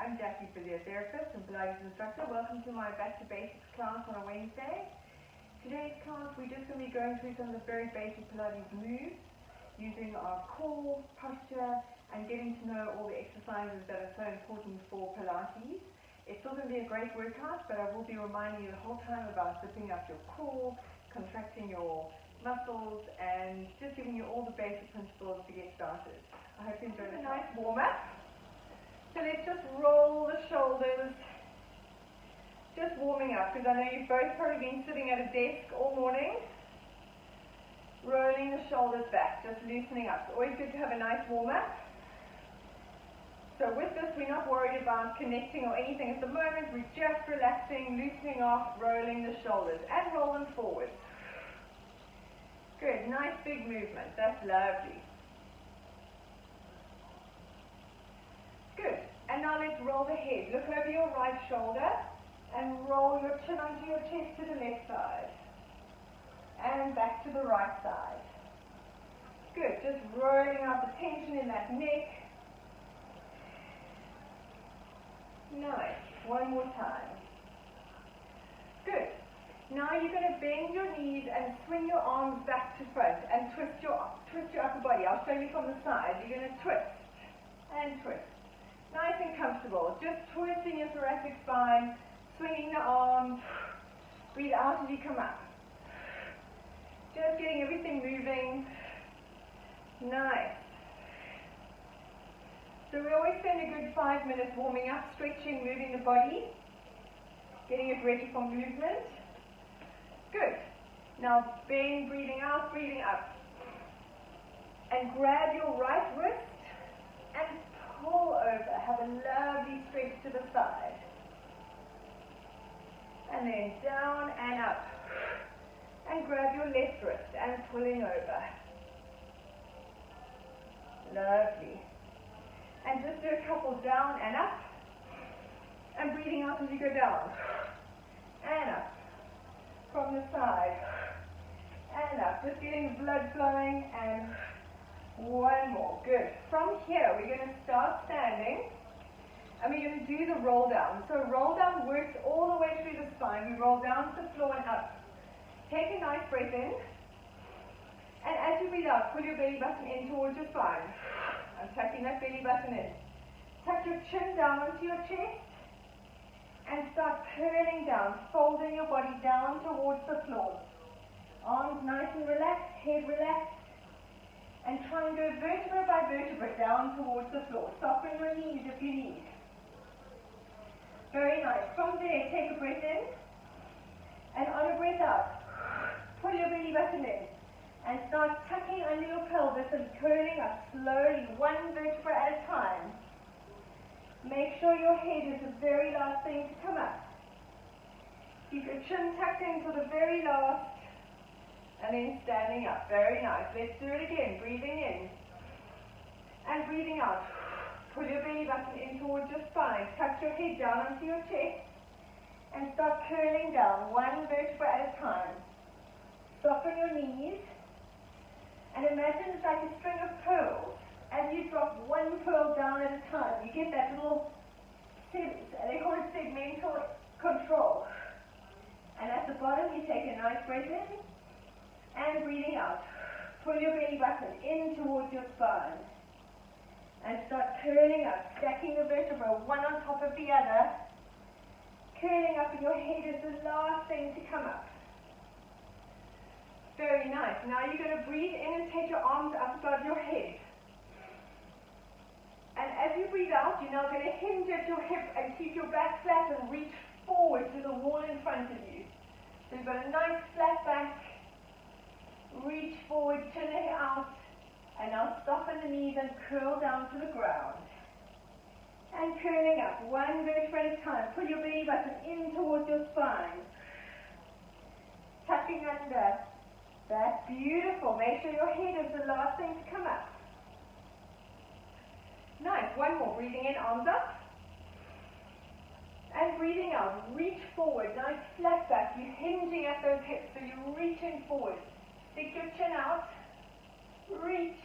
I'm Jackie, physiotherapist and Pilates instructor. Welcome to my Back to Basics class on a Wednesday. Today's class we're just going to be going through some of the very basic Pilates moves using our core, posture and getting to know all the exercises that are so important for Pilates. It's still going to be a great workout, but I will be reminding you the whole time about zipping up your core, contracting your muscles and just giving you all the basic principles to get started. I hope you enjoy the nice warm-up. So let's just roll the shoulders, just warming up, because I know you've both probably been sitting at a desk all morning. Rolling the shoulders back, just loosening up. It's always good to have a nice warm-up. So with this, we're not worried about connecting or anything at the moment. We're just relaxing, loosening off, rolling the shoulders, and roll them forward. Good, nice big movement. That's lovely. Good. And now let's roll the head. Look over your right shoulder and roll your chin onto your chest to the left side. And back to the right side. Good. Just rolling out the tension in that neck. Nice. One more time. Good. Now you're going to bend your knees and swing your arms back to front and twist your upper body. I'll show you from the side. You're going to twist and twist. Nice and comfortable. Just twisting your thoracic spine, swinging the arms. Breathe out as you come up. Just getting everything moving. Nice. So we always spend a good 5 minutes warming up, stretching, moving the body, getting it ready for movement. Good. Now bend, breathing out, breathing up. And grab your right wrist and pull over. Have a lovely stretch to the side. And then down and up. And grab your left wrist and pulling over. Lovely. And just do a couple down and up. And breathing out as you go down. And up. From the side. And up. Just getting the blood flowing and one more. Good. From here, we're going to start standing and we're going to do the roll down. So roll down works all the way through the spine. We roll down to the floor and up. Take a nice breath in. And as you breathe out, pull your belly button in towards your spine. I'm tucking that belly button in. Tuck your chin down onto your chest and start curling down, folding your body down towards the floor. Arms nice and relaxed, head relaxed. And try and go vertebra by vertebra down towards the floor. Soften your knees if you need. Very nice. From there, take a breath in. And on a breath out, pull your belly button in. And start tucking under your pelvis and curling up slowly, one vertebra at a time. Make sure your head is the very last thing to come up. Keep your chin tucked in to the very last. And then standing up. Very nice. Let's do it again. Breathing in. And breathing out. Pull your belly button in towards your spine. Tuck your head down onto your chest. And start curling down, one vertebra at a time. Soften your knees. And imagine it's like a string of pearls. As you drop one pearl down at a time, you get that little, they call it segmental control. And at the bottom, you take a nice breath in. And breathing out. Pull your belly button in towards your spine. And start curling up, stacking the vertebra one on top of the other. Curling up, and your head is the last thing to come up. Very nice. Now you're going to breathe in and take your arms up above your head. And as you breathe out, you're now going to hinge at your hip and keep your back flat and reach forward to the wall in front of you. So you've got a nice flat back. Reach forward, chin out, and now soften the knees and curl down to the ground. And curling up, one vertebra at a time. Pull your belly button in towards your spine. Tucking under. That's beautiful. Make sure your head is the last thing to come up. Nice. One more. Breathing in, arms up. And breathing out. Reach forward. Nice flat back. You're hinging at those hips, so you're reaching forward. Stick your chin out, reach.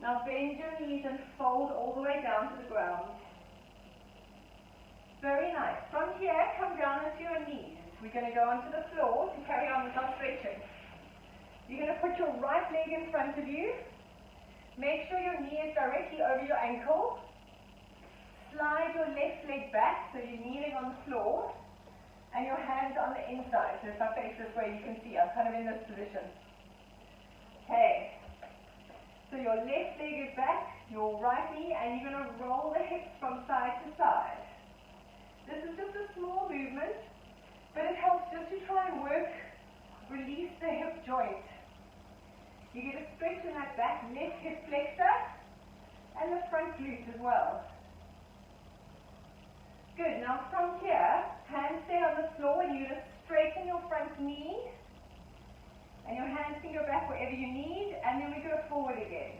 Now bend your knees and fold all the way down to the ground. Nice. From here, come down onto your knees. We're going to go onto the floor to carry on with our stretching. You're going to put your right leg in front of you. Make sure your knee is directly over your ankle. Slide your left leg back so you're kneeling on the floor. And your hands on the inside. So if I face this way, you can see I'm kind of in this position. Okay. So your left leg is back, your right knee, and you're going to roll the hips from side to side. This is just a small movement, but it helps just to try and release the hip joint. You get a stretch in that back left hip flexor and the front glute as well. Good. Now from here, hands stay on the floor and you're going to straighten your front knee. And your hands can go back wherever you need, and then we go forward again.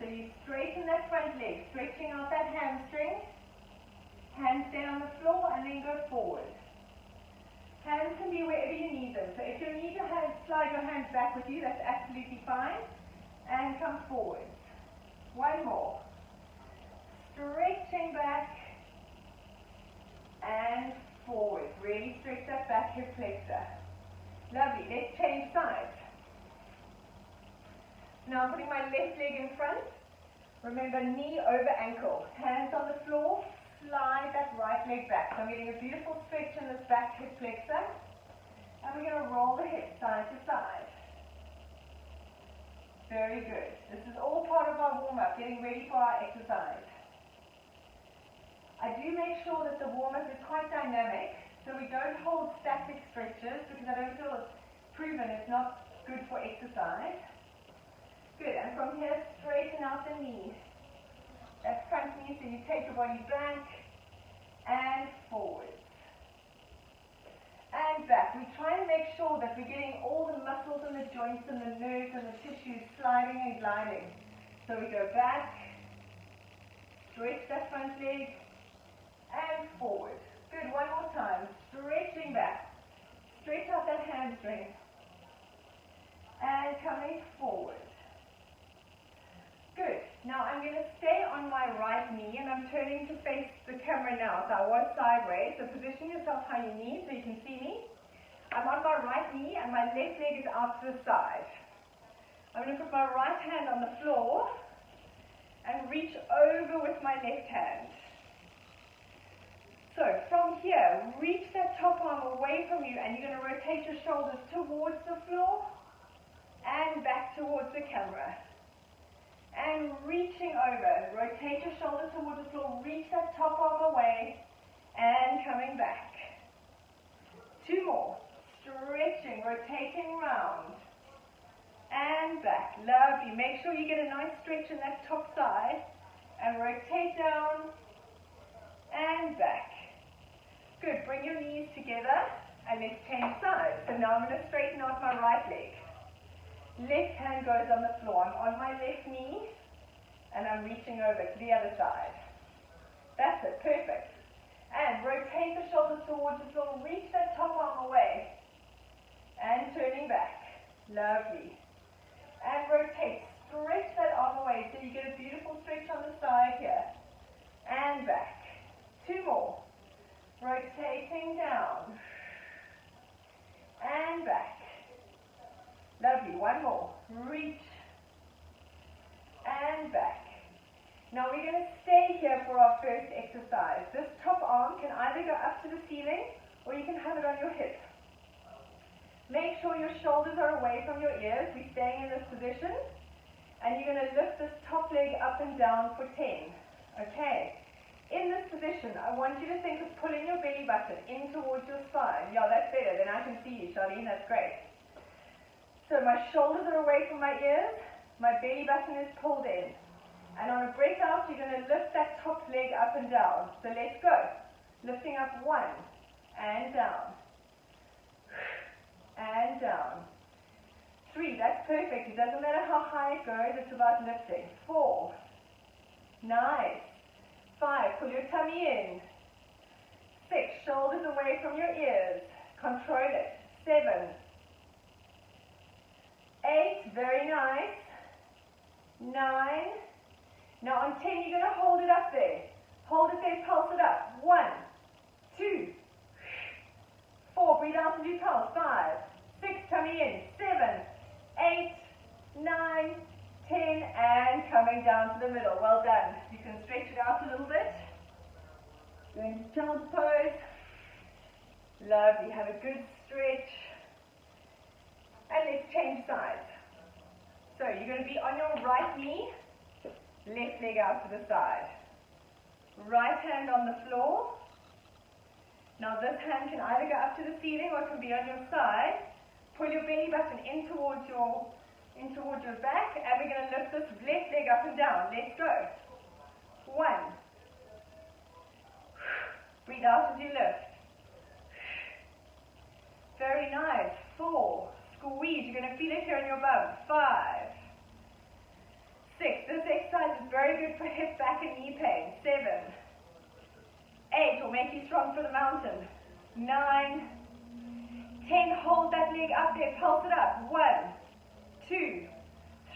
So you straighten that front leg, stretching out that hamstring. Hands stay on the floor, and then go forward. Hands can be wherever you need them. So if you need your hands, slide your hands back with you, that's absolutely fine. And come forward. One more. Stretching back, and forward. Really stretch that back hip flexor. Lovely. Let's change sides. Now I'm putting my left leg in front. Remember, knee over ankle. Hands on the floor. Slide that right leg back. So I'm getting a beautiful stretch in this back hip flexor. And we're going to roll the hips side to side. Very good. This is all part of our warm-up, getting ready for our exercise. I do make sure that the warm-up is quite dynamic. So we don't hold static stretches because I don't feel it's proven it's not good for exercise. Good, and from here, straighten out the knee. That front knee, so you take your body back and forward. And back. We try and make sure that we're getting all the muscles and the joints and the nerves and the tissues sliding and gliding. So we go back, stretch that front leg, and forward. Good, one more time. Stretching back. Stretch out that hamstring. And coming forward. Good. Now I'm going to stay on my right knee and I'm turning to face the camera now. So I was sideways. So position yourself how you need so you can see me. I'm on my right knee and my left leg is out to the side. I'm going to put my right hand on the floor and reach over with my left hand. So from here, reach that top arm away from you and you're going to rotate your shoulders towards the floor and back towards the camera. And reaching over, rotate your shoulders towards the floor, reach that top arm away and coming back. Two more. Stretching, rotating round and back. Lovely. Make sure you get a nice stretch in that top side and rotate down and back. Good, bring your knees together and let's change sides. So now I'm going to straighten out my right leg. Left hand goes on the floor. I'm on my left knee and I'm reaching over to the other side. That's it, perfect. And rotate the shoulders towards the floor, reach that top arm away and turning back. Lovely. And rotate, stretch that arm away so you get a beautiful stretch on the side here. And back. Two more. Rotating down and back. Lovely, one more. Reach and back. Now we're going to stay here for our first exercise. This top arm can either go up to the ceiling or you can have it on your hip. Make sure your shoulders are away from your ears. We're staying in this position and you're going to lift this top leg up and down for 10. Okay. In this position, I want you to think of pulling your belly button in towards your spine. Yeah, that's better. Then I can see you, Charlene. That's great. So my shoulders are away from my ears. My belly button is pulled in. And on a breath out, you're going to lift that top leg up and down. So let's go. Lifting up 1 and down. And down. 3, that's perfect. It doesn't matter how high it goes. It's about lifting. 4. Nice. 5, pull your tummy in. 6, shoulders away from your ears. Control it. 7. 8, very nice. 9. Now on 10, you're going to hold it up there. Hold it there, pulse it up. 1, 2, 4, breathe out as you pulse. 5, 6, tummy in. 7, 8, 9, 10, and coming down to the middle. Well done. You can stretch it out a little bit. Go into child's pose. Lovely. Have a good stretch. And let's change sides. So you're going to be on your right knee, left leg out to the side. Right hand on the floor. Now this hand can either go up to the ceiling or it can be on your side. Pull your belly button in towards your back, and we're going to lift this left leg up and down. Let's go. 1. Breathe out as you lift. Very nice. 4. Squeeze. You're going to feel it here in your bum. 5. 6. This exercise is very good for hip, back, and knee pain. 7. 8. Will make you strong for the mountain. 9. 10. Hold that leg up there. Pulse it up. 1, 2,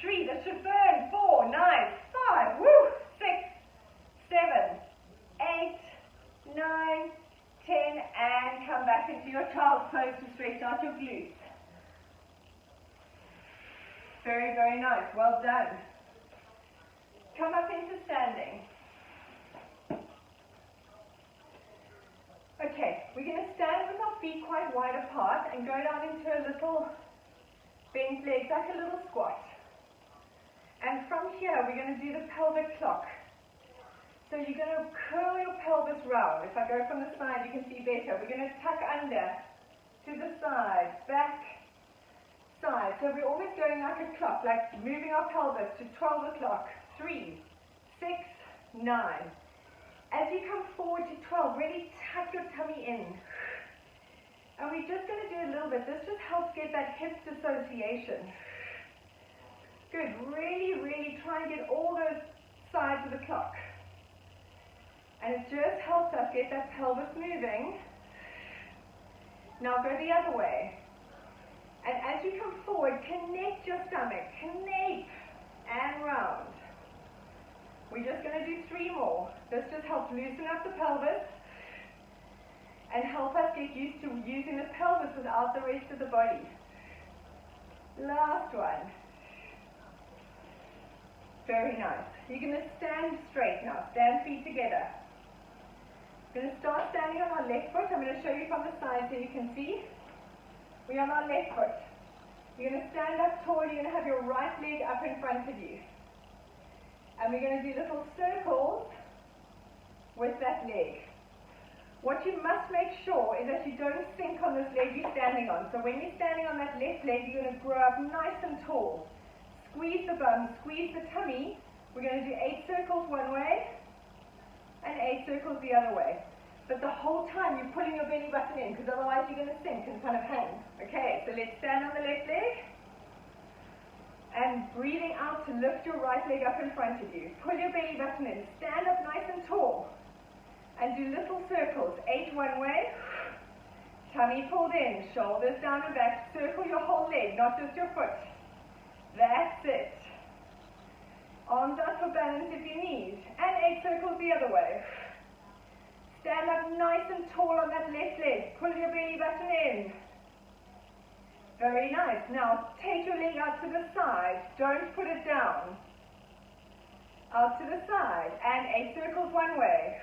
3. This should burn. 4. Nice. 5. Woo. 6, 7, 8, 9, 10, and come back into your child's pose to stretch out your glutes. Very, very nice. Well done. Come up into standing. Okay, we're going to stand with our feet quite wide apart and go down into a little bent legs, like a little squat. And from here, we're going to do the pelvic clock. So you're going to curl your pelvis round. If I go from the side, you can see better. We're going to tuck under, to the side, back, side. So we're almost going like a clock, like moving our pelvis to 12 o'clock. 3, 6, 9. As you come forward to 12, really tuck your tummy in. And we're just going to do a little bit. This just helps get that hip dissociation. Good. Really, really try and get all those sides of the clock. And it just helps us get that pelvis moving. Now go the other way. And as you come forward, connect your stomach. Connect and round. We're just going to do 3 more. This just helps loosen up the pelvis and help us get used to using the pelvis without the rest of the body. Last one. Very nice. You're going to stand straight now. Stand feet together. We're going to start standing on our left foot. I'm going to show you from the side so you can see. We're on our left foot. You're going to stand up tall. You're going to have your right leg up in front of you. And we're going to do little circles with that leg. What you must make sure is that you don't sink on this leg you're standing on. So when you're standing on that left leg, you're going to grow up nice and tall. Squeeze the bum, squeeze the tummy. We're going to do 8 circles one way and 8 circles the other way. But the whole time you're pulling your belly button in, because otherwise you're going to sink and kind of hang. Okay, so let's stand on the left leg. And breathing out to lift your right leg up in front of you. Pull your belly button in. Stand up nice and tall. And do little circles. 8 one way. Tummy pulled in. Shoulders down and back. Circle your whole leg, not just your foot. That's it. Arms out for balance if you need. And 8 circles the other way. Stand up nice and tall on that left leg. Pull your belly button in. Very nice. Now, take your leg out to the side. Don't put it down. Out to the side. And 8 circles one way.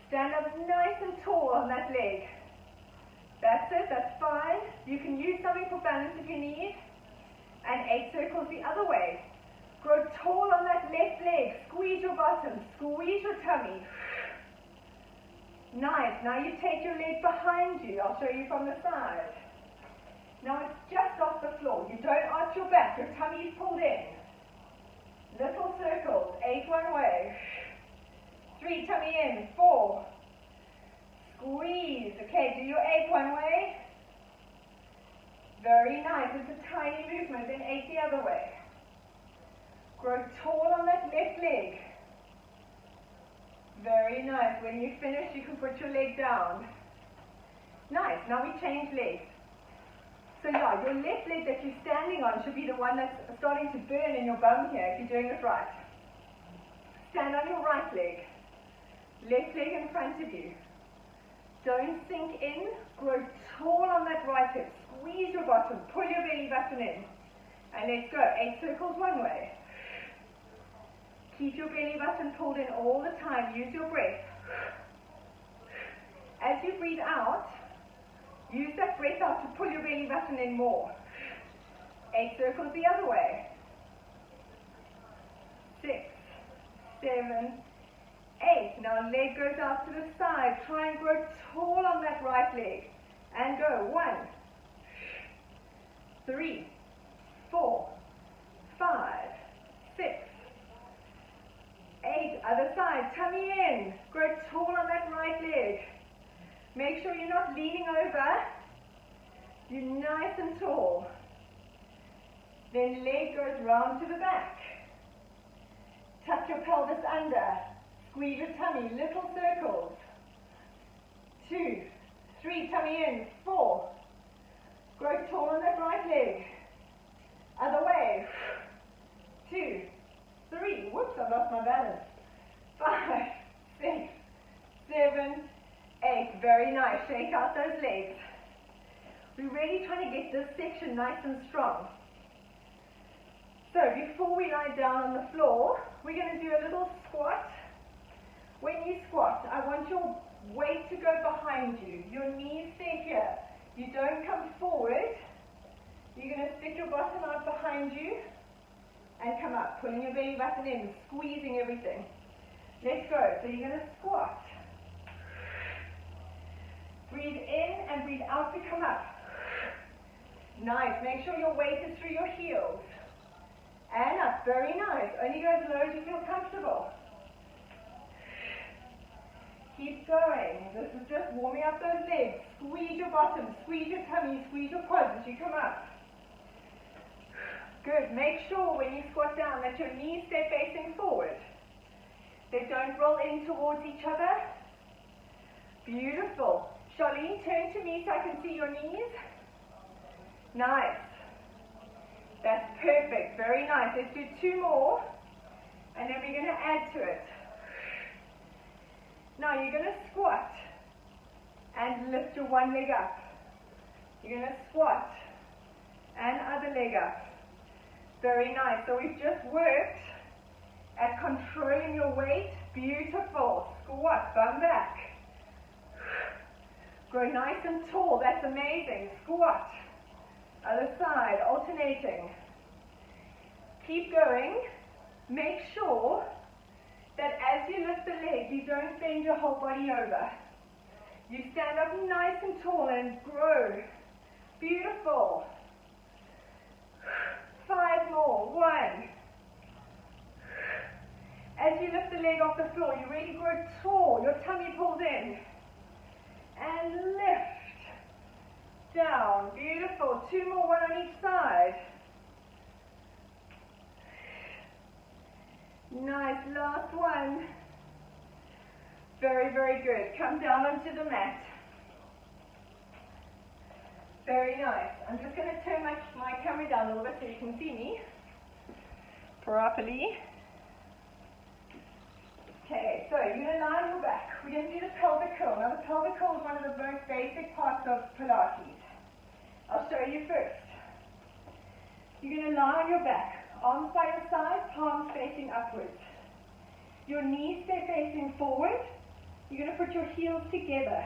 Stand up nice and tall on that leg. That's it. That's fine. You can use something for balance if you need. And 8 circles the other way. Grow tall on that left leg. Squeeze your bottom. Squeeze your tummy. Nice. Now you take your leg behind you. I'll show you from the side. Now it's just off the floor. You don't arch your back. Your tummy is pulled in. Little circles. 8 one way. 3 tummy in. 4. Squeeze. Okay, do your 8 one way. Very nice. It's a tiny movement. Then 8 the other way. Grow tall on that left leg. Very nice. When you finish, you can put your leg down. Nice. Now we change legs. So yeah, your left leg that you're standing on should be the one that's starting to burn in your bum here if you're doing it right. Stand on your right leg. Left leg in front of you. Don't sink in. Grow tall on that right hip. Squeeze your bottom. Pull your belly button in. And let's go. 8 circles one way. Keep your belly button pulled in all the time. Use your breath. As you breathe out, use that breath out to pull your belly button in more. 8 circles the other way. 6, 7, 8. Now leg goes out to the side. Try and grow tall on that right leg. And go. 1, 3, 4, 5, 6, 8. Other side. Tummy in. Grow tall on that right leg. Make sure you're not leaning over. You're nice and tall. Then leg goes round to the back. Tuck your pelvis under. Squeeze your tummy. Little circles. 2, 3. Tummy in. 4. Grow tall on that right leg. Other way. 2, 3. Whoops, I lost my balance. 5, 6, 7, 8. Very nice. Shake out those legs. We're really trying to get this section nice and strong. So before we lie down on the floor, we're going to do a little squat. When you squat, I want your weight to go behind you. Your knees stay here. You don't come forward. You're going to stick your bottom out behind you and come up, pulling your belly button in, squeezing everything. Let's go. So you're going to squat. Breathe in and breathe out to come up. Nice. Make sure your weight is through your heels. And up. Very nice. Only go as low as you feel comfortable. Keep going. This is just warming up those legs. Squeeze your bottom. Squeeze your tummy. Squeeze your quads as you come up. Good. Make sure when you squat down that your knees stay facing forward. They don't roll in towards each other. Beautiful. Charlene, turn to me so I can see your knees. Nice. That's perfect. Very nice. Let's do 2 more. And then we're going to add to it. Now you're going to squat. And lift your one leg up. You're going to squat. And other leg up. Very nice. So we've just worked at controlling your weight. Beautiful. Squat. Bum back. Grow nice and tall. That's amazing. Squat. Other side, alternating. Keep going. Make sure that as you lift the leg, you don't bend your whole body over. You stand up nice and tall and grow. Beautiful. 5 more. 1. As you lift the leg off the floor, you really grow tall. Your tummy pulls in. And lift. Down. Beautiful. 2 more, 1 on each side. Nice. Last one. Very, very good. Come down onto the mat. Very nice. I'm just going to turn my camera down a little bit so you can see me properly. Okay, so you're going to lie on your back. We're going to do the pelvic curl. Now the pelvic curl is one of the most basic parts of Pilates. I'll show you first. You're going to lie on your back, arms by your side, palms facing upwards. Your knees stay facing forward. You're going to put your heels together.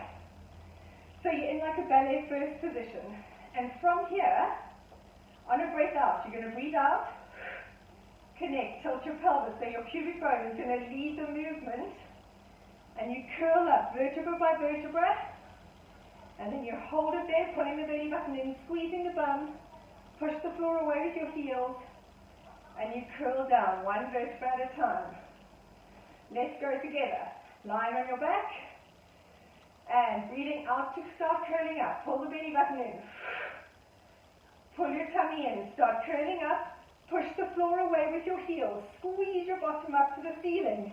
So you're in like a ballet first position. And from here, on a breath out, you're going to breathe out, connect, tilt your pelvis, so your pubic bone is going to lead the movement. And you curl up, vertebra by vertebra. And then you hold it there, pulling the belly button in, squeezing the bum, push the floor away with your heels, and you curl down, 1 vertebra at a time. Let's go together. Lying on your back, and breathing out to start curling up. Pull the belly button in. Pull your tummy in, start curling up, push the floor away with your heels, squeeze your bottom up to the ceiling,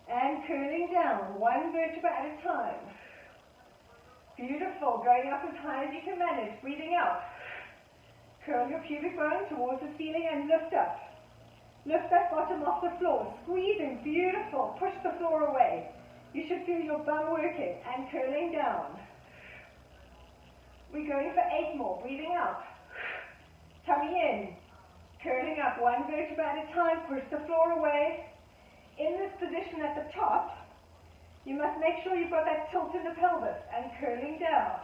and curling down, 1 vertebra at a time. Beautiful. Going up as high as you can manage. Breathing out. Curl your pubic bone towards the ceiling and lift up. Lift that bottom off the floor. Squeezing. Beautiful. Push the floor away. You should feel your bum working and curling down. We're going for 8 more. Breathing out. Tummy in. Curling up 1 vertebra at a time. Push the floor away. In this position at the top, you must make sure you've got that tilt in the pelvis and curling down.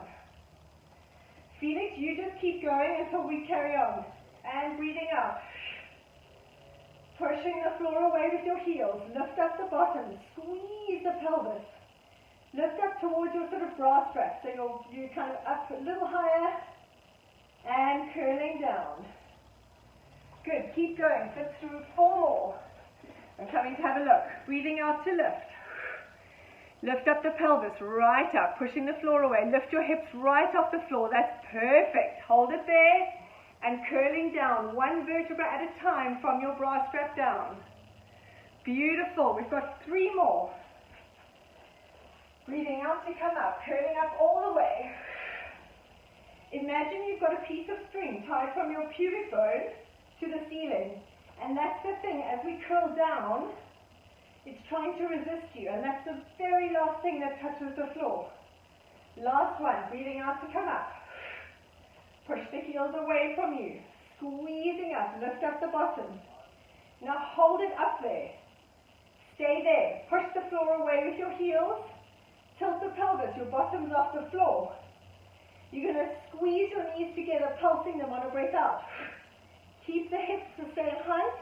Felix, you just keep going until we carry on. And breathing out. Pushing the floor away with your heels. Lift up the bottom. Squeeze the pelvis. Lift up towards your sort of bra strap. So you're kind of up a little higher. And curling down. Good. Keep going. Fit through 4 more. I'm coming to have a look. Breathing out to lift. Lift up the pelvis right up. Pushing the floor away. Lift your hips right off the floor. That's perfect. Hold it there. And curling down 1 vertebra at a time from your bra strap down. Beautiful. We've got 3 more. Breathing out to come up, curling up all the way. Imagine you've got a piece of string tied from your pubic bone to the ceiling. And that's the thing, as we curl down, it's trying to resist you. And that's the very last thing that touches the floor. Last one. Breathing out to come up. Push the heels away from you. Squeezing up. Lift up the bottom. Now hold it up there. Stay there. Push the floor away with your heels. Tilt the pelvis. Your bottom's off the floor. You're going to squeeze your knees together, pulsing them on a breath out. Keep the hips the same height.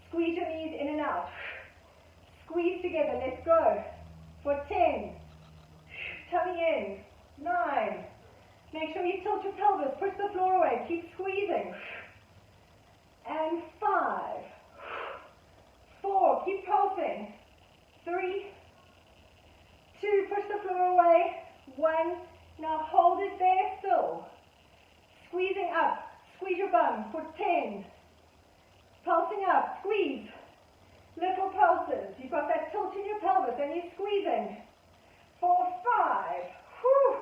Squeeze your knees in and out. Squeeze together. Let's go. For 10. Tummy in. 9. Make sure you tilt your pelvis. Push the floor away. Keep squeezing. And 5. 4. Keep pulsing. 3. 2. Push the floor away. 1. Now hold it there still. Squeezing up. Squeeze your bum for 10. Pulsing up. Squeeze. Little pulses. You've got that tilt in your pelvis and you're squeezing. For 5. Whew.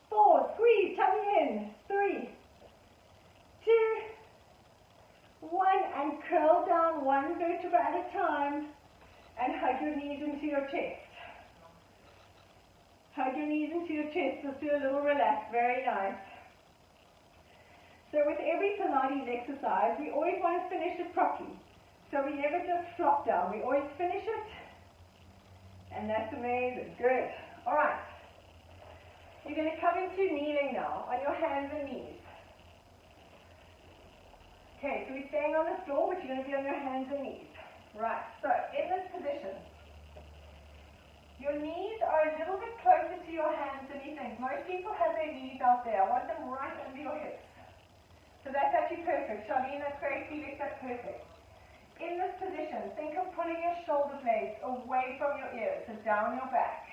4. Squeeze. Tummy in. 3. 2. 1. And curl down 1 vertebra at a time. And hug your knees into your chest. Hug your knees into your chest. Just do a little relax. Very nice. So with every Pilates exercise, we always want to finish it properly. So we never just flop down. We always finish it. And that's amazing. Good. All right. You're going to come into kneeling now on your hands and knees. Okay, so we're staying on the floor, but you're going to be on your hands and knees. Right. So in this position, your knees are a little bit closer to your hands than you think. Most people have their knees out there. I want them right under your hips. So that's actually perfect. Charlene, that's great. Felix, that's perfect. In this position, think of pulling your shoulder blades away from your ears, so down your back.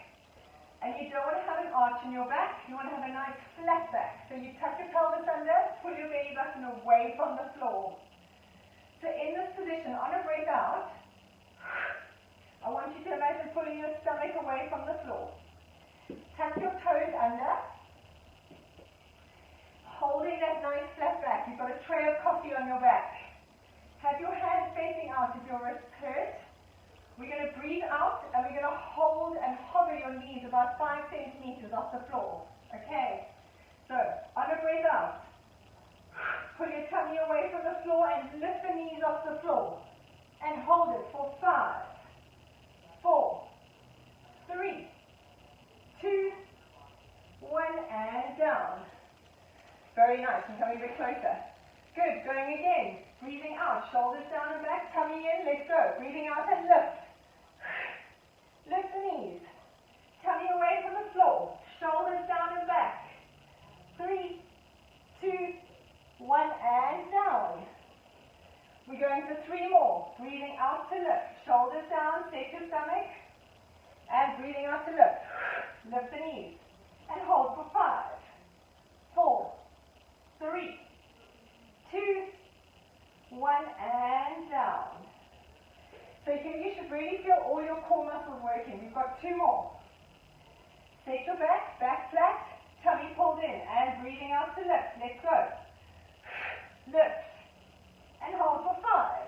And you don't want to have an arch in your back. You want to have a nice flat back. So you tuck your pelvis under, pull your belly button away from the floor. So in this position, on a breath out, I want you to imagine pulling your stomach away from the floor. Tuck your toes under. Holding that nice flat back. You've got a tray of coffee on your back. Have your hands facing out if your wrists hurt. We're going to breathe out and we're going to hold and hover your knees about 5 centimeters off the floor. Okay? So, on a breath out, pull your tummy away from the floor and lift the knees off the floor. And hold it for 5, 4, 3, 2, 1, and down. Very nice. I'm coming a bit closer. Good. Going again. Breathing out. Shoulders down and back. Tummy in. Let's go. Breathing out and lift. Lift the knees. Tummy away from the floor. Shoulders down and back. 3, 2, 1, and down. We're going for 3 more. Breathing out to lift. Shoulders down. Set your stomach. And breathing out to lift. Lift the knees. And hold for 5, 4, 3, 2, 1, and down. So you should really feel all your core muscles working. We've got 2 more. Set your back, back flat, tummy pulled in, and breathing out to lift. Let's go. Lift. And hold for 5,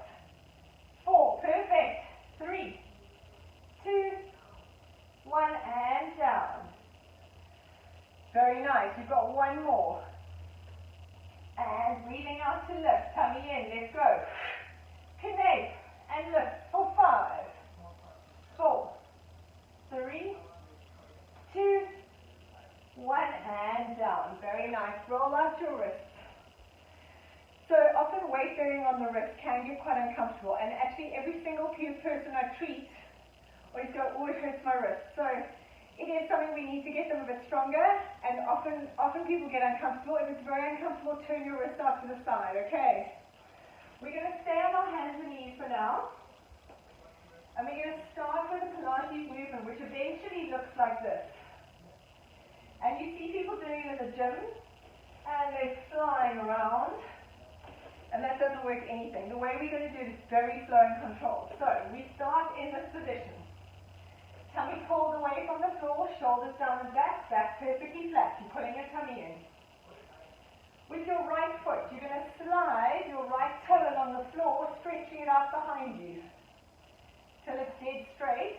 4, perfect. 3, 2, 1, nice. You've got one more. And breathing out to lift. Tummy in. Let's go. Connect and lift for 5, 4, 3, 2, 1, and down. Very nice. Roll out your wrists. So often weight bearing on the wrist can get quite uncomfortable, and actually every single person I treat always hurts my wrist. So it is something we need to get them a bit stronger, and often people get uncomfortable. If it's very uncomfortable, turn your wrist out to the side, okay? We're going to stay on our hands and knees for now, and we're going to start with a Pilates movement, which eventually looks like this. And you see people doing it in the gym, and they're flying around. And that doesn't work anything. The way we're going to do it is very slow and controlled. So we start in this position. Tummy pulled away from the floor, shoulders down and back, back perfectly flat. You're pulling your tummy in. With your right foot, you're going to slide your right toe along the floor, stretching it out behind you till it's dead straight.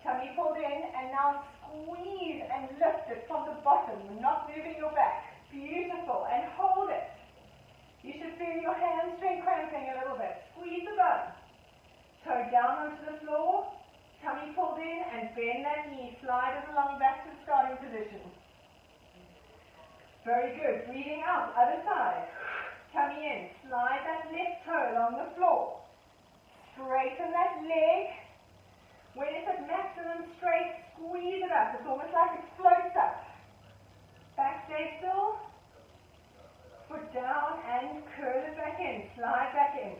Tummy pulled in, and now squeeze and lift it from the bottom, not moving your back. Beautiful. And hold it. You should feel your hamstring cramping a little bit. Squeeze the bum. Toe down onto the floor. Tummy pulled in and bend that knee. Slide it along back to the starting position. Very good. Breathing out. Other side. Tummy in. Slide that left toe along the floor. Straighten that leg. When it's at maximum straight, squeeze it up. It's almost like it floats up. Back stay still. Foot down and curl it back in. Slide back in.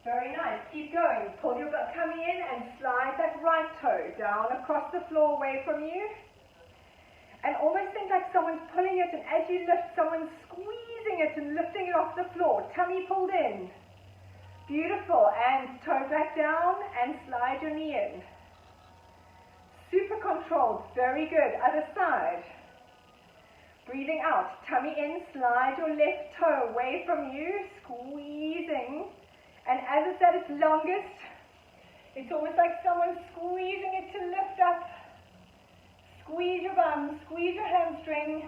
Very nice. Keep going. Pull your tummy in and slide that right toe down across the floor away from you. And almost think like someone's pulling it, and as you lift, someone's squeezing it and lifting it off the floor. Tummy pulled in. Beautiful. And toe back down and slide your knee in. Super controlled. Very good. Other side. Breathing out, tummy in, slide your left toe away from you, squeezing. And as it's at its longest, it's almost like someone's squeezing it to lift up. Squeeze your bum, squeeze your hamstring,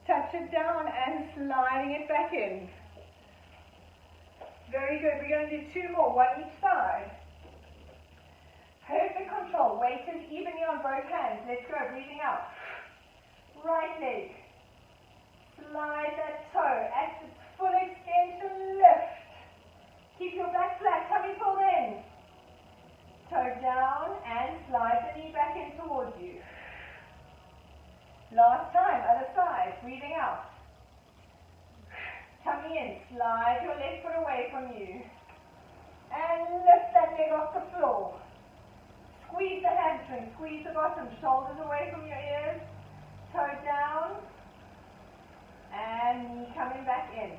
touch it down and sliding it back in. Very good. We're going to do 2 more, one each side. Perfect control. Weight is evenly on both hands. Let's go. Breathing out. Right leg. Slide that toe at its full extension, lift. Keep your back flat, tummy pulled in. Toe down and slide the knee back in towards you. Last time, other side, breathing out. Tummy in, slide your left foot away from you. And lift that leg off the floor. Squeeze the hamstring, squeeze the bottom, shoulders away from your ears. Toe down, and knee coming back in.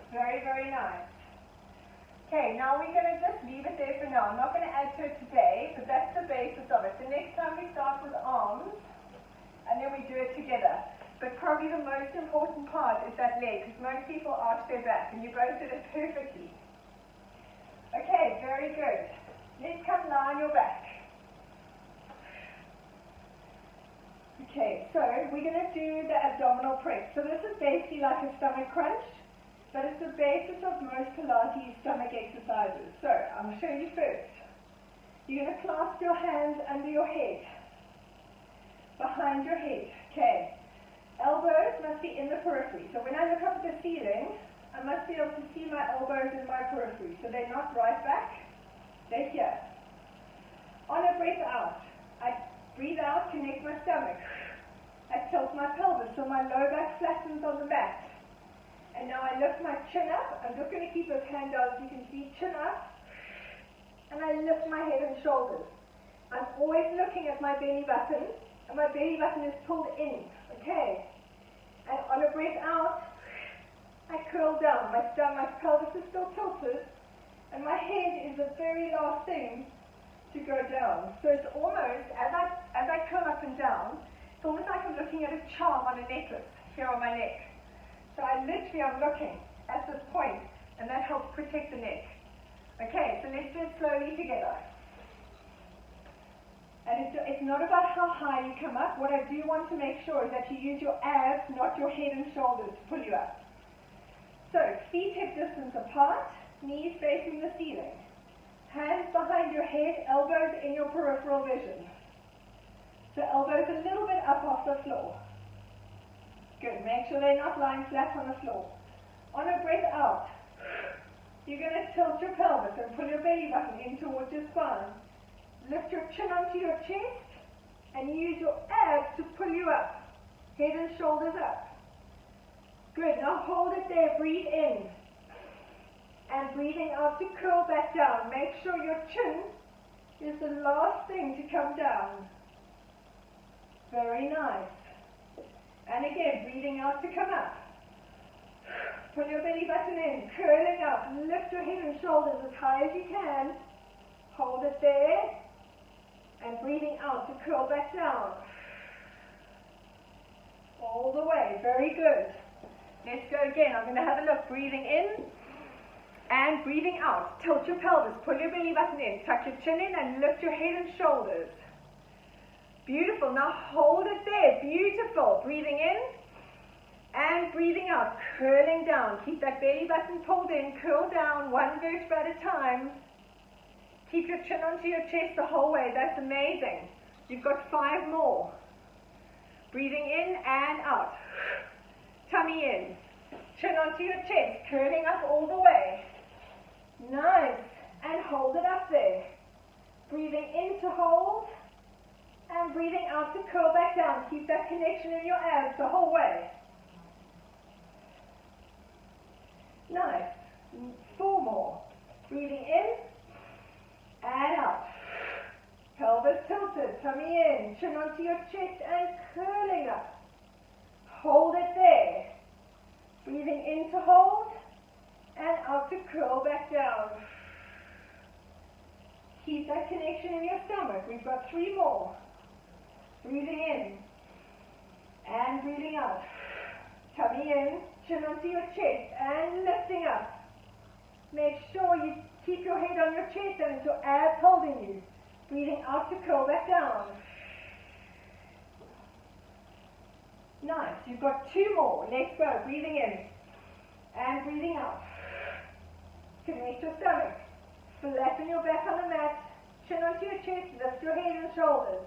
Very, very nice. Okay, now we're going to just leave it there for now. I'm not going to add to it today, but that's the basis of it. The next time we start with arms, and then we do it together. But probably the most important part is that leg, because most people arch their back, and you both did it perfectly. Okay, very good. Let's come lie on your back. Okay, so we're going to do the abdominal press. So this is basically like a stomach crunch, but it's the basis of most Pilates stomach exercises. So I'm going to show you first. You're going to clasp your hands under your head, behind your head. Okay, elbows must be in the periphery. So when I look up at the ceiling, I must be able to see my elbows in my periphery. So they're not right back, they're here. On a breath out, I breathe out, connect my stomach. I tilt my pelvis so my low back flattens on the mat. And now I lift my chin up. I'm just going to keep this hand down so you can see chin up. And I lift my head and shoulders. I'm always looking at my belly button, and my belly button is pulled in. Okay. And on a breath out, I curl down. My pelvis is still tilted, and my head is the very last thing to go down. So it's almost, as I curl up and down, it's almost like I'm looking at a charm on a necklace here on my neck. So I'm looking at this point, and that helps protect the neck. Okay, so let's do it slowly together. And it's not about how high you come up. What I do want to make sure is that you use your abs, not your head and shoulders to pull you up. So, feet hip distance apart, knees facing the ceiling. Hands behind your head, elbows in your peripheral vision. So elbows a little bit up off the floor. Good, make sure they're not lying flat on the floor. On a breath out, you're going to tilt your pelvis and pull your belly button in towards your spine. Lift your chin onto your chest and use your abs to pull you up. Head and shoulders up. Good, now hold it there, breathe in. And breathing out to curl back down. Make sure your chin is the last thing to come down. Very nice. And again, breathing out to come up. Pull your belly button in, curling up. Lift your head and shoulders as high as you can. Hold it there. And breathing out to curl back down. All the way. Very good. Let's go again. I'm going to have a look. Breathing in and breathing out. Tilt your pelvis. Pull your belly button in. Tuck your chin in and lift your head and shoulders. Beautiful. Now hold it there. Beautiful. Breathing in and breathing out. Curling down. Keep that belly button pulled in. Curl down one vertebra at a time. Keep your chin onto your chest the whole way. That's amazing. You've got 5 more. Breathing in and out. Tummy in. Chin onto your chest. Curling up all the way. Nice. And hold it up there. Breathing in to hold. And breathing out to curl back down. Keep that connection in your abs the whole way. Nice. 4 more. Breathing in and out. Pelvis tilted. Tummy in. Chin onto your chest and curling up. Hold it there. Breathing in to hold and out to curl back down. Keep that connection in your stomach. We've got 3 more. Breathing in and breathing out. Tummy in, chin onto your chest and lifting up. Make sure you keep your head on your chest and it's your abs holding you. Breathing out to curl back down. Nice. You've got 2 more. Let's go. Breathing in and breathing out. Connect your stomach. Flatten your back on the mat. Chin onto your chest. Lift your head and shoulders.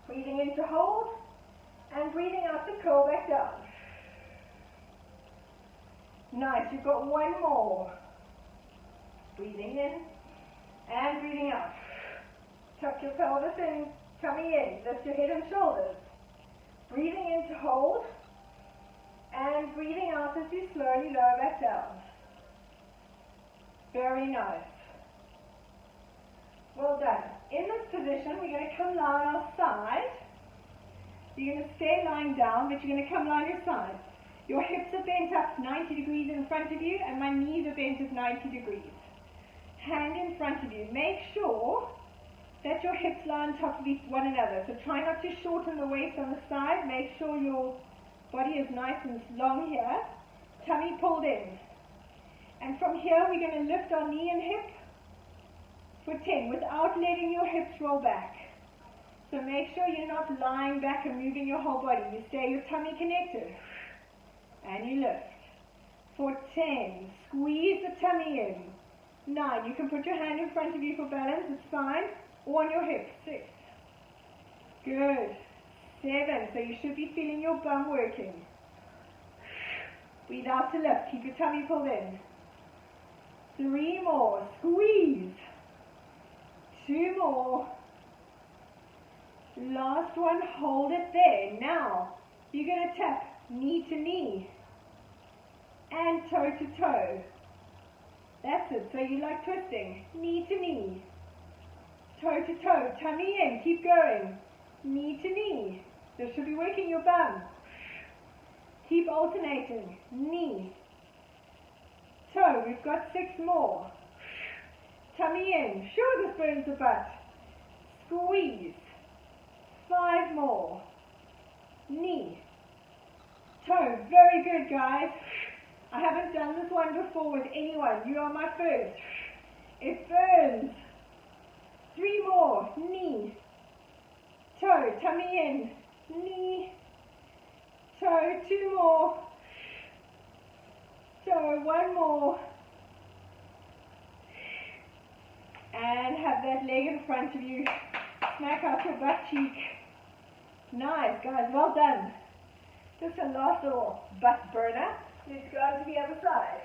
Breathing in to hold and breathing out to curl back down. Nice. You've got 1 more. Breathing in and breathing out. Tuck your pelvis in. Tummy in. Lift your head and shoulders. Breathing in to hold and breathing out as you slowly lower back down. Very nice. Well done. In this position, we're going to come lie on our side. You're going to stay lying down, but you're going to come lie on your side. Your hips are bent up 90 degrees in front of you, and my knees are bent at 90 degrees. Hand in front of you. Make sure that your hips lie on top of one another. So try not to shorten the waist on the side. Make sure your body is nice and long here. Tummy pulled in. And from here, we're going to lift our knee and hip for 10 without letting your hips roll back. So make sure you're not lying back and moving your whole body. You stay your tummy connected. And you lift. For 10, squeeze the tummy in. 9, you can put your hand in front of you for balance, it's fine. Or on your hips. 6. Good. 7, so you should be feeling your bum working. Breathe out to lift. Keep your tummy pulled in. 3 more. Squeeze. 2 more. Last one. Hold it there. Now, you're going to tap knee to knee and toe to toe. That's it. So you like twisting. Knee to knee. Toe to toe. Tummy in. Keep going. Knee to knee. This should be working your bum. Keep alternating. Knee. Toe. We've got 6 more. Tummy in. Sure, this burns the butt. Squeeze. 5 more. Knee. Toe. Very good, guys. I haven't done this one before with anyone. You are my first. It burns. 3 more. Knee. tummy in, knee, toe, 2 more, toe, 1 more, and have that leg in front of you, smack out your butt cheek. Nice, guys, well done. Just a last little butt burner. Let's go on to the other side.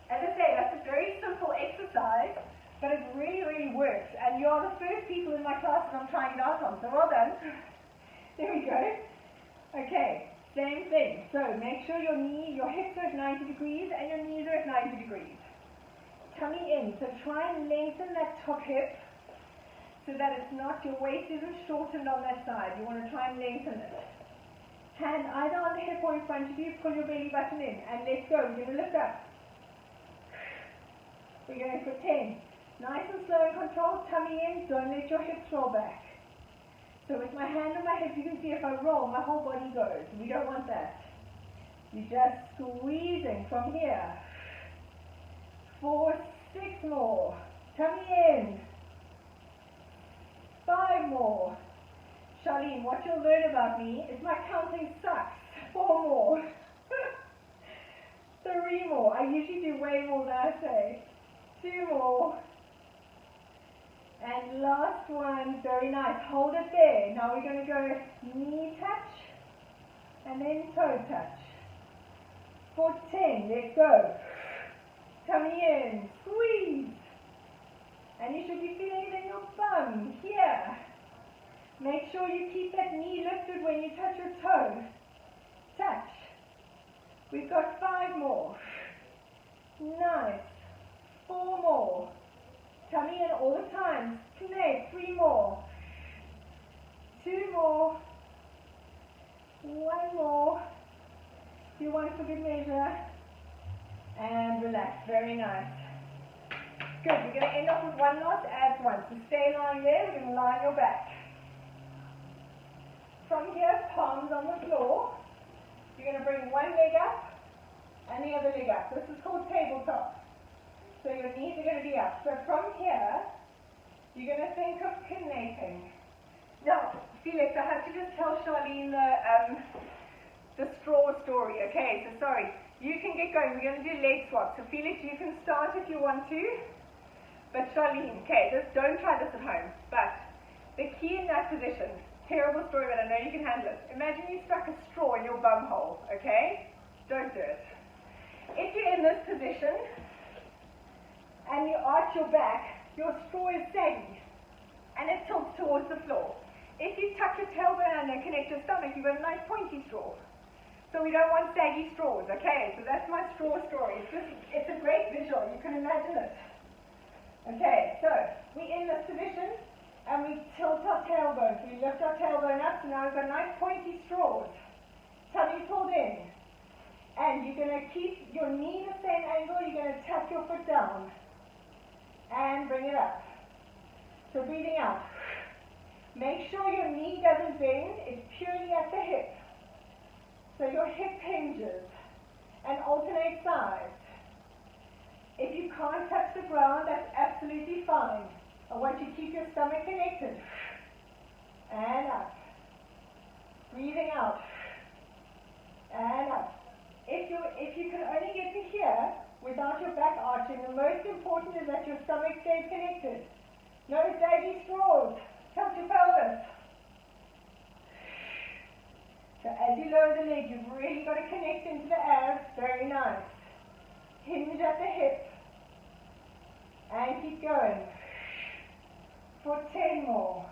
As I say, that's a very simple exercise, but it really, really works. And you are the first people in my class that I'm trying it out on, so well done. There we go. Okay, same thing. So make sure your hips are at 90 degrees and your knees are at 90 degrees. Tummy in, so try and lengthen that top hip so that it's not, your waist isn't shortened on that side. You want to try and lengthen it. Hand either on the hip or in front of you, pull your belly button in, and let's go. We're going to lift up. We're going for 10. Nice and slow and controlled, tummy in, don't let your hips roll back. So with my hand on my hip, you can see if I roll, my whole body goes. We don't want that. You're just squeezing from here. 4, 6 more. Tummy in. 5 more. Charlene, what you'll learn about me is my counting sucks. 4 more. 3 more. I usually do way more than I say. 2 more. And last one. Very nice. Hold it there. Now we're going to go knee touch and then toe touch. For 10. Let's go. Tummy in. Squeeze. And you should be feeling it in your bum, here. Make sure you keep that knee lifted when you touch your toe. Touch. We've got 5 more. Nice. 4 more. Tummy in all the time. Connect. 3 more. 2 more. 1 more. Do one for good measure. And relax. Very nice. Good, we're going to end off with one last abs one. So stay lying there, we're going to lie on your back. From here, palms on the floor. You're going to bring one leg up and the other leg up. This is called tabletop. So your knees are going to be up. So from here, you're going to think of connecting. Now, Felix, I have to just tell Charlene the straw story. Okay, so sorry. You can get going. We're going to do leg swaps. So Felix, you can start if you want to. But Charlene, okay, don't try this at home. But the key in that position, terrible story, but I know you can handle it. Imagine you stuck a straw in your bum hole, okay? Don't do it. If you're in this position and you arch your back, your straw is saggy and it tilts towards the floor. If you tuck your tailbone under and connect your stomach, you've got a nice pointy straw. So we don't want saggy straws, okay? So that's my straw story. It's a great visual. You can imagine it. Okay, so we're in this position and we tilt our tailbone. So we lift our tailbone up, so now we've got nice pointy straws. Tummy pulled in. And you're going to keep your knee the same angle, you're going to tap your foot down. And bring it up. So breathing out. Make sure your knee doesn't bend, it's purely at the hip. So your hip hinges and alternate sides. If you can't touch the ground, that's absolutely fine. I want you to keep your stomach connected. And up. Breathing out. And up. If you can only get to here without your back arching, the most important is that your stomach stays connected. No saggy straws. Tilt your pelvis. So as you lower the leg, you've really got to connect into the abs. Very nice. Hinge at the hip. And keep going. For 10 more.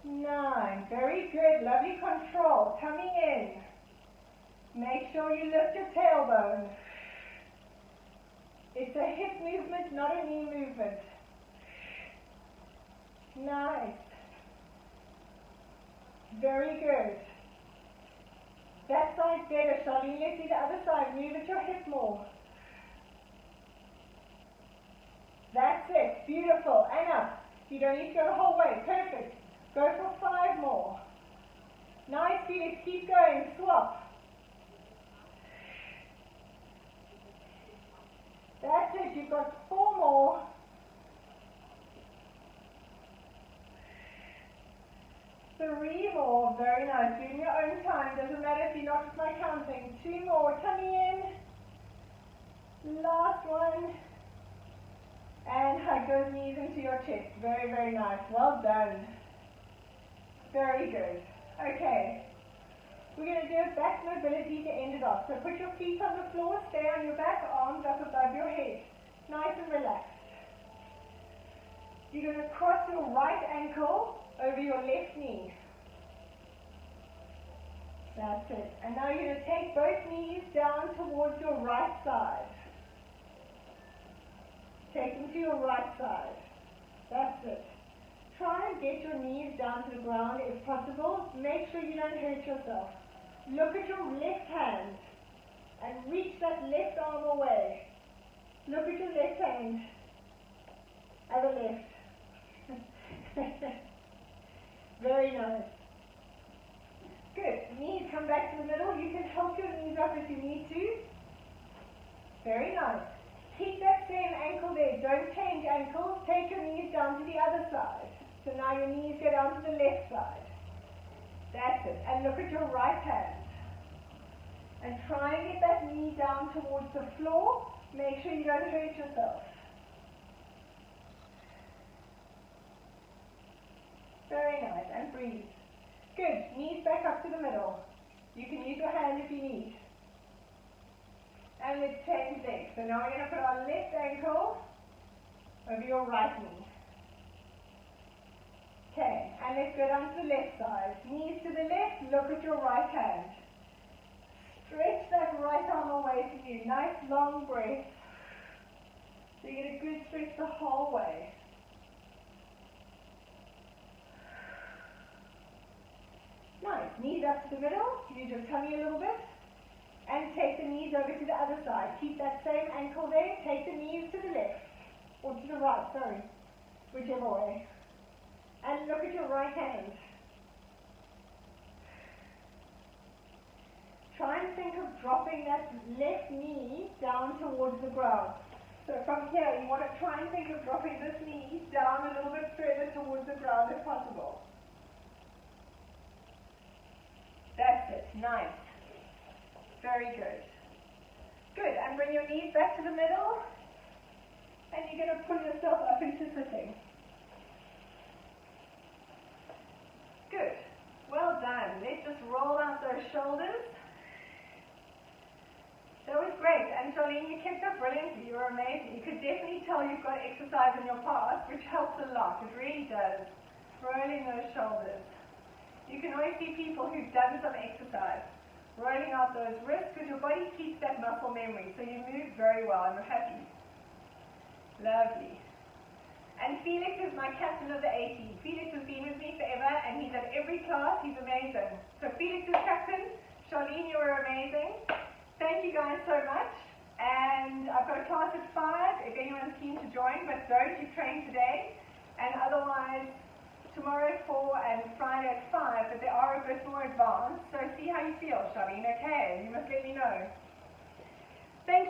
9. Very good. Lovely control. Tummy in. Make sure you lift your tailbone. It's a hip movement, not a knee movement. Nice. Very good. That side's better, Charlene. Let's see the other side. Move at your hip more. That's it. Beautiful. And up. You don't need to go the whole way. Perfect. Go for 5 more. Nice, Felix. Keep going. Swap. That's it. You've got 4 more. more. Very nice. Do it in your own time. Doesn't matter if you're not with my counting. 2 more. Tummy in. Last one. And hug those knees into your chest. Very, very nice. Well done. Very good. Okay. We're going to do a back mobility to end it off. So put your feet on the floor. Stay on your back. Arms up above your head. Nice and relaxed. You're going to cross your right ankle over your left knee. That's it. And now you're going to take both knees down towards your right side. Take them to your right side. That's it. Try and get your knees down to the ground if possible. Make sure you don't hurt yourself. Look at your left hand and reach that left arm away. Look at your left hand and the left. Very nice. Good. Knees come back to the middle. You can help your knees up if you need to. Very nice. Keep that same ankle there. Don't change ankles. Take your knees down to the other side. So now your knees go down to the left side. That's it. And look at your right hand. And try and get that knee down towards the floor. Make sure you don't hurt yourself. Very nice. And breathe. Good. Knees back up to the middle. You can use your hand if you need. And let's change legs. So now we're going to put our left ankle over your right knee. Okay. And let's go down to the left side. Knees to the left. Look at your right hand. Stretch that right arm away from you. Nice long breath. So you get a good stretch the whole way. Nice. Knees up to the middle. Use your tummy a little bit. And take the knees over to the other side. Keep that same ankle there. Take the knees to the left. Or to the right, sorry. Whichever way. And look at your right hand. Try and think of dropping that left knee down towards the ground. So from here, you want to try and think of dropping this knee down a little bit further towards the ground if possible. That's it. Nice. Very good. Good. And bring your knees back to the middle. And you're going to pull yourself up into sitting. Good. Well done. Let's just roll out those shoulders. That was great. And Charlene, you kept up brilliantly. You were amazing. You could definitely tell you've got exercise in your past, which helps a lot. It really does. Rolling those shoulders. You can always see people who've done some exercise. Rolling out those wrists, because your body keeps that muscle memory. So you move very well, and you're happy. Lovely. And Felix is my captain of the 80. Felix has been with me forever, and he's at every class. He's amazing. So Felix is captain. Charlene, you were amazing. Thank you guys so much. And I've got a class at 5 if anyone's keen to join, but don't. You train today. And otherwise, tomorrow at 4 and Friday at 5, but they are a bit more advanced. So see how you feel, Charlene. Okay, you must let me know. Thank you.